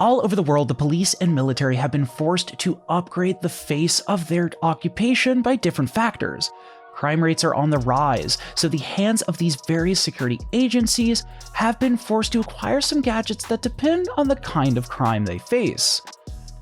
All over the world, the police and military have been forced to upgrade the face of their occupation by different factors. Crime rates are on the rise, so the hands of these various security agencies have been forced to acquire some gadgets that depend on the kind of crime they face.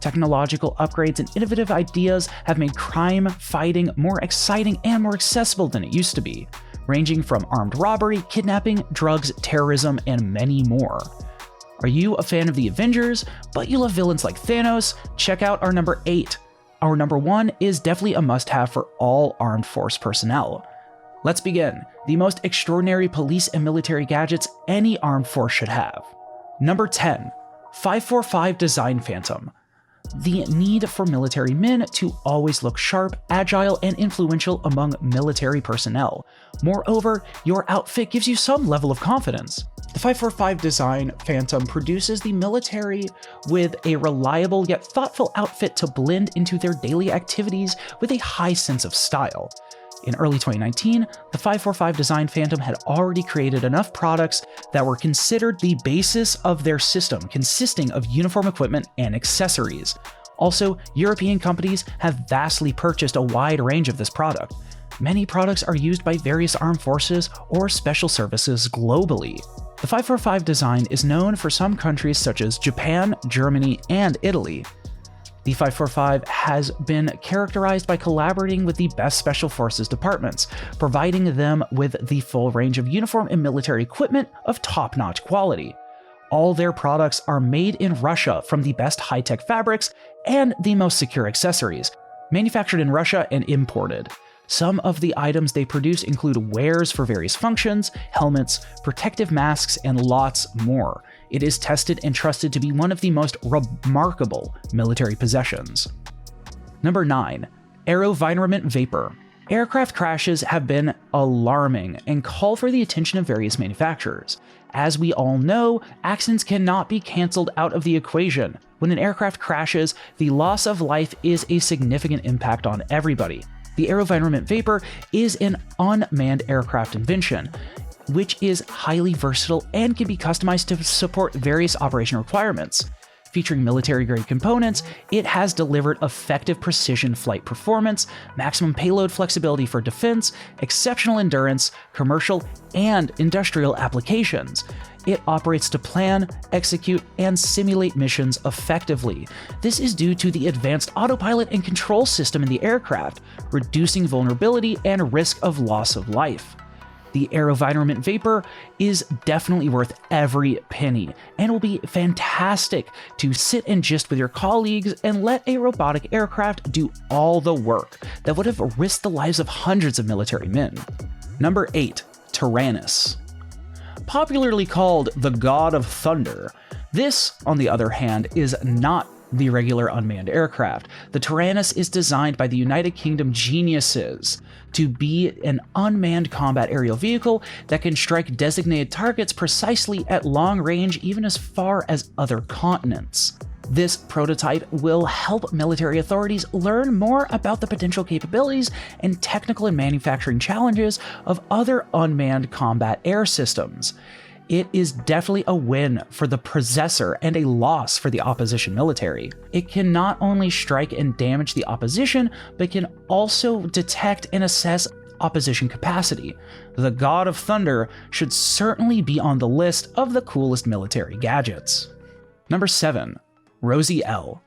Technological upgrades and innovative ideas have made crime fighting more exciting and more accessible than it used to be, ranging from armed robbery, kidnapping, drugs, terrorism, and many more. Are you a fan of the Avengers, but you love villains like Thanos? Check out our number 8. Our number 1 is definitely a must-have for all armed force personnel. Let's begin. The most extraordinary police and military gadgets any armed force should have. Number 10. 545 Design Phantom. The need for military men to always look sharp, agile, and influential among military personnel. Moreover, your outfit gives you some level of confidence. The 545 Design Phantom produces the military with a reliable yet thoughtful outfit to blend into their daily activities with a high sense of style. In early 2019, the 545 Design Phantom had already created enough products that were considered the basis of their system, consisting of uniform equipment and accessories. Also, European companies have vastly purchased a wide range of this product. Many products are used by various armed forces or special services globally. The 545 design is known for some countries such as Japan, Germany, and Italy. The 545 has been characterized by collaborating with the best special forces departments, providing them with the full range of uniform and military equipment of top-notch quality. All their products are made in Russia from the best high-tech fabrics and the most secure accessories, manufactured in Russia and imported. Some of the items they produce include wares for various functions, helmets, protective masks, and lots more. It is tested and trusted to be one of the most remarkable military possessions. Number 9. AeroVironment VAPOR. Aircraft crashes have been alarming and call for the attention of various manufacturers. As we all know, accidents cannot be canceled out of the equation. When an aircraft crashes, the loss of life is a significant impact on everybody. The AeroVironment VAPOR is an unmanned aircraft invention, which is highly versatile and can be customized to support various operation requirements. Featuring military-grade components, it has delivered effective precision flight performance, maximum payload flexibility for defense, exceptional endurance, commercial, and industrial applications. It operates to plan, execute, and simulate missions effectively. This is due to the advanced autopilot and control system in the aircraft, reducing vulnerability and risk of loss of life. The AeroVironment VAPOR is definitely worth every penny, and will be fantastic to sit and gist with your colleagues and let a robotic aircraft do all the work that would have risked the lives of hundreds of military men. Number 8. Tyrannus. Popularly called the God of Thunder, this, on the other hand, is not the regular unmanned aircraft. The Tyrannus is designed by the United Kingdom geniuses to be an unmanned combat aerial vehicle that can strike designated targets precisely at long range, even as far as other continents. This prototype will help military authorities learn more about the potential capabilities and technical and manufacturing challenges of other unmanned combat air systems. It is definitely a win for the possessor and a loss for the opposition military. It can not only strike and damage the opposition, but can also detect and assess opposition capacity. The God of Thunder should certainly be on the list of the coolest military gadgets. Number 7. Rosie L.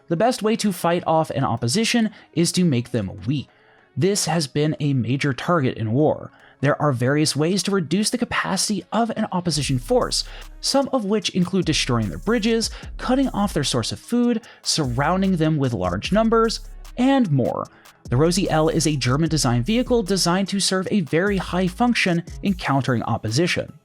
The best way to fight off an opposition is to make them weak. This has been a major target in war. There are various ways to reduce the capacity of an opposition force, some of which include destroying their bridges, cutting off their source of food, surrounding them with large numbers, and more. The Rosie L is a German-designed vehicle designed to serve a very high function in countering opposition.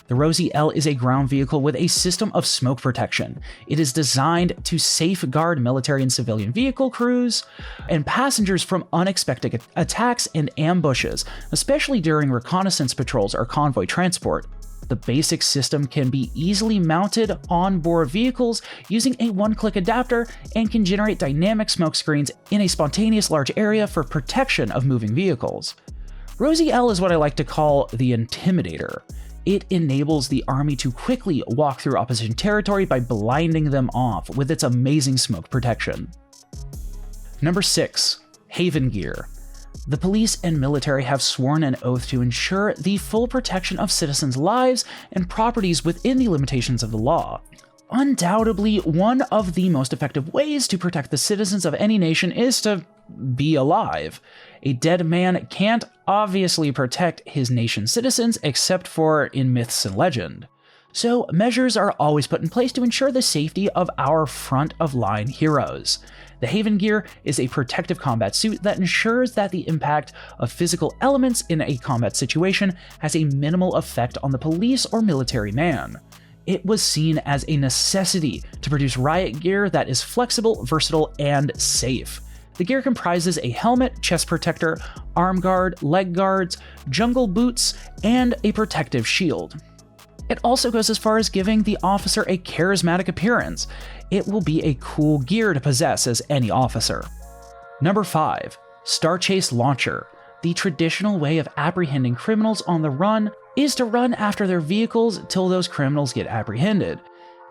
The Rosie L is a ground vehicle with a system of smoke protection. It is designed to safeguard military and civilian vehicle crews and passengers from unexpected attacks and ambushes, especially during reconnaissance patrols or convoy transport. The basic system can be easily mounted on board vehicles using a one-click adapter and can generate dynamic smoke screens in a spontaneous large area for protection of moving vehicles. Rosie L is what I like to call the Intimidator. It enables the army to quickly walk through opposition territory by blinding them off with its amazing smoke protection. Number 6. Haven Gear. The police and military have sworn an oath to ensure the full protection of citizens' lives and properties within the limitations of the law. Undoubtedly, one of the most effective ways to protect the citizens of any nation is to be alive. A dead man can't obviously protect his nation's citizens except for in myths and legend. So measures are always put in place to ensure the safety of our front-of-line heroes. The Haven Gear is a protective combat suit that ensures that the impact of physical elements in a combat situation has a minimal effect on the police or military man. It was seen as a necessity to produce riot gear that is flexible, versatile, and safe. The gear comprises a helmet, chest protector, arm guard, leg guards, jungle boots, and a protective shield. It also goes as far as giving the officer a charismatic appearance. It will be a cool gear to possess as any officer. Number 5. StarChase Launcher. The traditional way of apprehending criminals on the run is to run after their vehicles till those criminals get apprehended.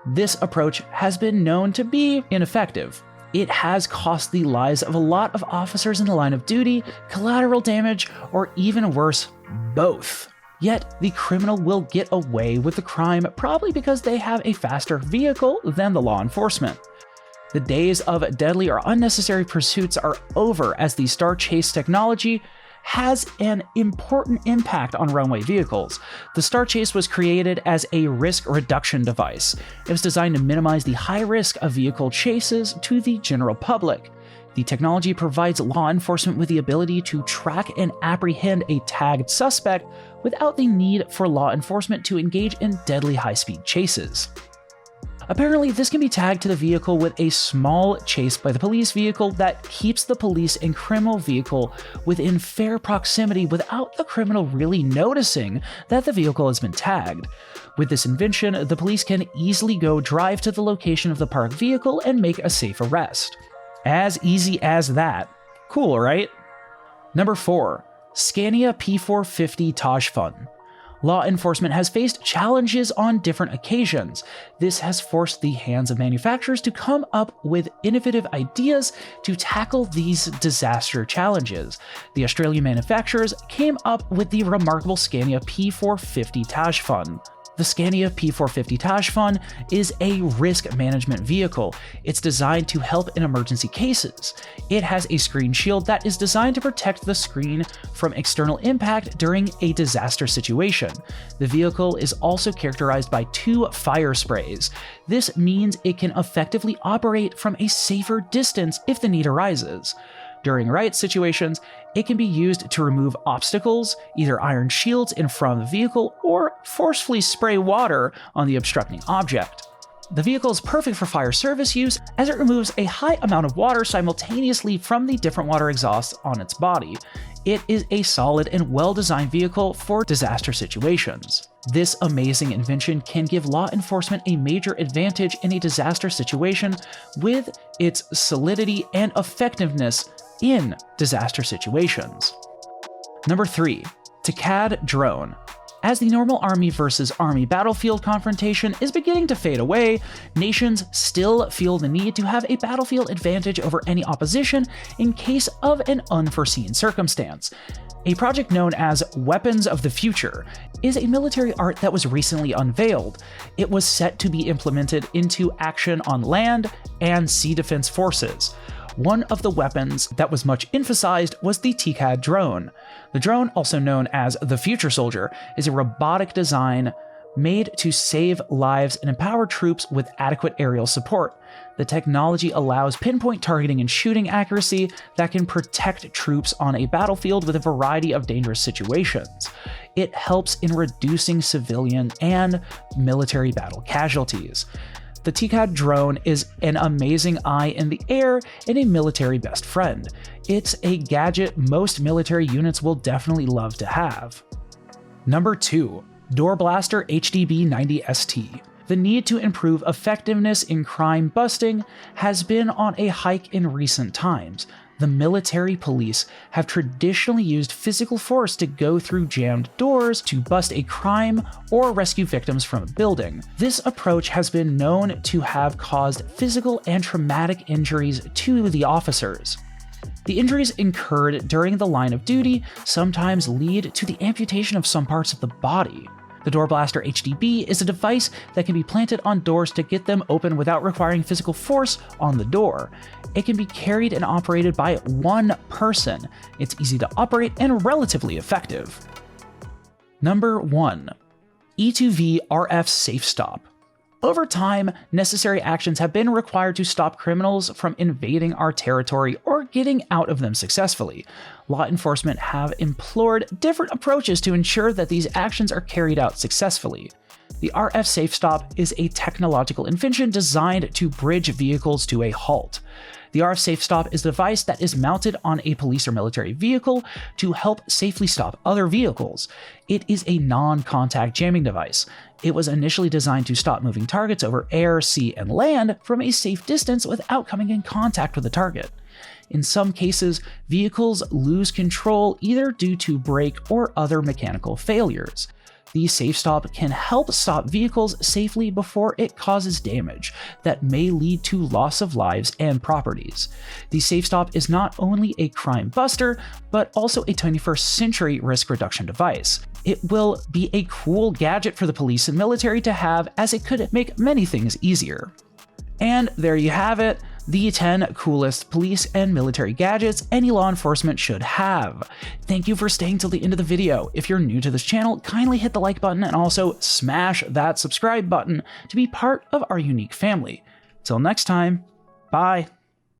This approach has been known to be ineffective. It has cost the lives of a lot of officers in the line of duty, collateral damage, or even worse, both. Yet, the criminal will get away with the crime probably because they have a faster vehicle than the law enforcement. The days of deadly or unnecessary pursuits are over, as the StarChase technology has an important impact on runway vehicles. The StarChase was created as a risk reduction device. It was designed to minimize the high risk of vehicle chases to the general public. The technology provides law enforcement with the ability to track and apprehend a tagged suspect without the need for law enforcement to engage in deadly high-speed chases. Apparently, this can be tagged to the vehicle with a small chase by the police vehicle that keeps the police and criminal vehicle within fair proximity without the criminal really noticing that the vehicle has been tagged. With this invention, the police can easily go drive to the location of the parked vehicle and make a safe arrest. As easy as that. Cool, right? Number 4. Scania P450 Tashfun. Law enforcement has faced challenges on different occasions. This has forced the hands of manufacturers to come up with innovative ideas to tackle these disaster challenges. The Australian manufacturers came up with the remarkable Scania P450 Tashfun. The Scania P450 Tashfun is a risk management vehicle. It's designed to help in emergency cases. It has a screen shield that is designed to protect the screen from external impact during a disaster situation. The vehicle is also characterized by 2 fire sprays. This means it can effectively operate from a safer distance if the need arises. During riot situations, it can be used to remove obstacles, either iron shields in front of the vehicle, or forcefully spray water on the obstructing object. The vehicle is perfect for fire service use as it removes a high amount of water simultaneously from the different water exhausts on its body. It is a solid and well-designed vehicle for disaster situations. This amazing invention can give law enforcement a major advantage in a disaster situation with its solidity and effectiveness in disaster situations. Number 3. TCAT Drone. As the normal army versus army battlefield confrontation is beginning to fade away, nations still feel the need to have a battlefield advantage over any opposition in case of an unforeseen circumstance. A project known as Weapons of the Future is a military art that was recently unveiled. It was set to be implemented into action on land and sea defense forces. One of the weapons that was much emphasized was the TCAT Drone. The drone, also known as the Future Soldier, is a robotic design made to save lives and empower troops with adequate aerial support. The technology allows pinpoint targeting and shooting accuracy that can protect troops on a battlefield with a variety of dangerous situations. It helps in reducing civilian and military battle casualties. The TCAT Drone is an amazing eye in the air and a military best friend. It's a gadget most military units will definitely love to have. Number 2. Blaster HDB 90 ST. The need to improve effectiveness in crime busting has been on a hike in recent times. The military police have traditionally used physical force to go through jammed doors to bust a crime or rescue victims from a building. This approach has been known to have caused physical and traumatic injuries to the officers. The injuries incurred during the line of duty sometimes lead to the amputation of some parts of the body. The Door Blaster HDB is a device that can be planted on doors to get them open without requiring physical force on the door. It can be carried and operated by one person. It's easy to operate and relatively effective. Number 1. E2V RF Safe Stop. Over time, necessary actions have been required to stop criminals from invading our territory or getting out of them successfully. Law enforcement have implored different approaches to ensure that these actions are carried out successfully. The RF Safe Stop is a technological invention designed to bridge vehicles to a halt. The RF Safe Stop is a device that is mounted on a police or military vehicle to help safely stop other vehicles. It is a non-contact jamming device. It was initially designed to stop moving targets over air, sea, and land from a safe distance without coming in contact with the target. In some cases, vehicles lose control either due to brake or other mechanical failures. The Safe Stop can help stop vehicles safely before it causes damage that may lead to loss of lives and properties. The Safe Stop is not only a crime buster, but also a 21st century risk reduction device. It will be a cool gadget for the police and military to have, as it could make many things easier. And there you have it, the 10 coolest police and military gadgets any law enforcement should have. Thank you for staying till the end of the video. If you're new to this channel, kindly hit the like button and also smash that subscribe button to be part of our unique family. Till next time, bye.